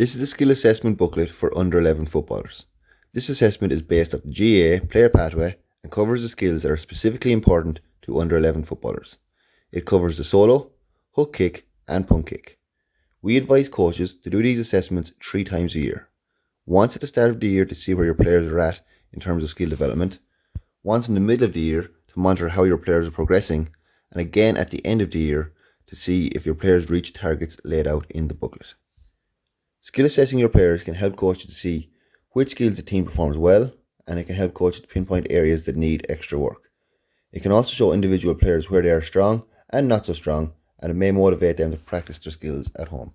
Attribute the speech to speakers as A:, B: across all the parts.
A: This is the skill assessment booklet for under 11 footballers. This assessment is based off the GAA player pathway and covers the skills that are specifically important to under 11 footballers. It covers the solo, hook kick and punt kick. We advise coaches to do these assessments 3 times a year. Once at the start of the year to see where your players are at in terms of skill development, once in the middle of the year to monitor how your players are progressing, and again at the end of the year to see if your players reach targets laid out in the booklet. Skill assessing your players can help coaches to see which skills the team performs well, and it can help coaches to pinpoint areas that need extra work. It can also show individual players where they are strong and not so strong, and it may motivate them to practice their skills at home.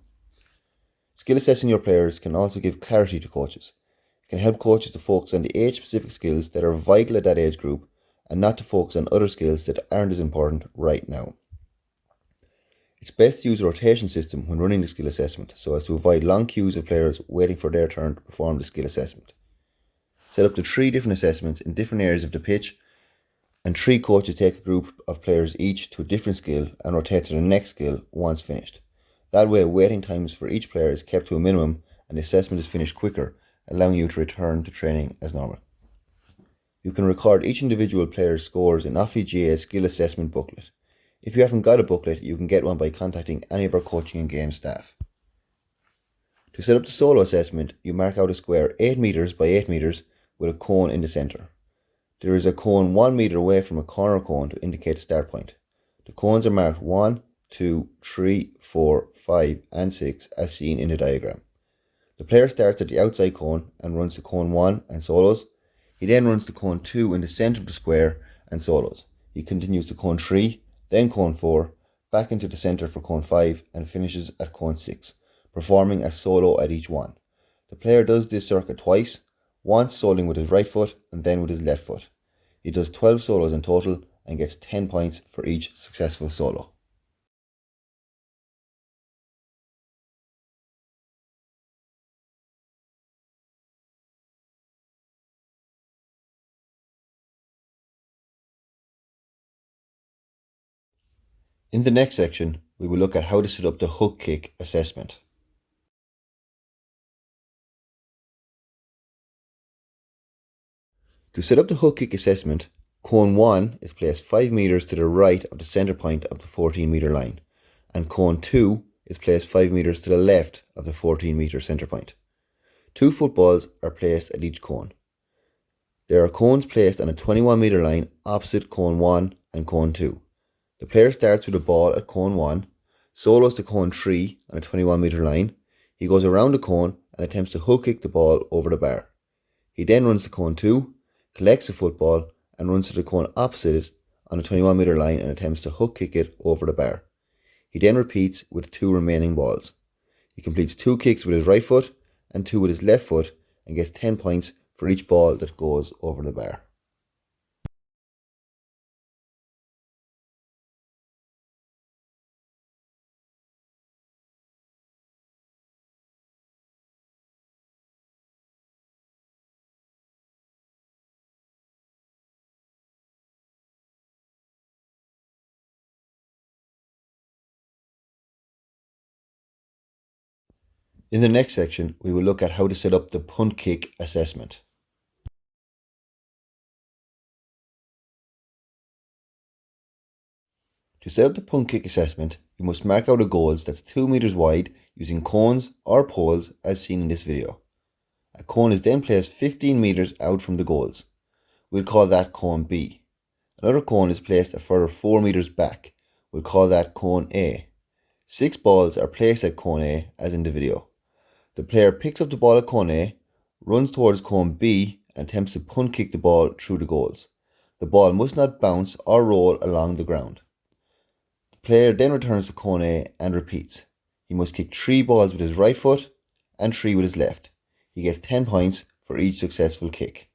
A: Skill assessing your players can also give clarity to coaches. It can help coaches to focus on the age-specific skills that are vital at that age group and not to focus on other skills that aren't as important right now. It's best to use a rotation system when running the skill assessment so as to avoid long queues of players waiting for their turn to perform the skill assessment. Set up to 3 different assessments in different areas of the pitch, and 3 coaches take a group of players each to a different skill and rotate to the next skill once finished. That way waiting times for each player is kept to a minimum and the assessment is finished quicker, allowing you to return to training as normal. You can record each individual player's scores in Offaly GAA's skill assessment booklet. If you haven't got a booklet, you can get one by contacting any of our coaching and game staff. To set up the solo assessment, you mark out a square 8 metres by 8 metres with a cone in the centre. There is a cone 1 metre away from a corner cone to indicate the start point. The cones are marked 1, 2, 3, 4, 5 and 6 as seen in the diagram. The player starts at the outside cone and runs to cone 1 and solos. He then runs to cone 2 in the centre of the square and solos. He continues to cone 3, then cone 4, back into the centre for cone 5 and finishes at cone 6, performing a solo at each one. The player does this circuit twice, once soloing with his right foot and then with his left foot. He does 12 solos in total and gets 10 points for each successful solo. In the next section, we will look at how to set up the hook kick assessment. To set up the hook kick assessment, cone 1 is placed 5 metres to the right of the centre point of the 14 metre line, and cone 2 is placed 5 metres to the left of the 14 metre centre point. 2 footballs are placed at each cone. There are cones placed on a 21 metre line opposite cone 1 and cone 2. The player starts with a ball at cone 1, solos to cone 3 on a 21 metre line. He goes around the cone and attempts to hook kick the ball over the bar. He then runs to cone 2, collects the football and runs to the cone opposite it on a 21 metre line and attempts to hook kick it over the bar. He then repeats with 2 remaining balls. He completes 2 kicks with his right foot and 2 with his left foot and gets 10 points for each ball that goes over the bar. In the next section, we will look at how to set up the punt kick assessment. To set up the punt kick assessment, you must mark out a goals that's 2 metres wide using cones or poles as seen in this video. A cone is then placed 15 metres out from the goals. We'll call that cone B. Another cone is placed a further 4 metres back. We'll call that cone A. 6 balls are placed at cone A as in the video. The player picks up the ball at cone A, runs towards cone B and attempts to punt kick the ball through the goals. The ball must not bounce or roll along the ground. The player then returns to cone A and repeats. He must kick 3 balls with his right foot and 3 with his left. He gets 10 points for each successful kick.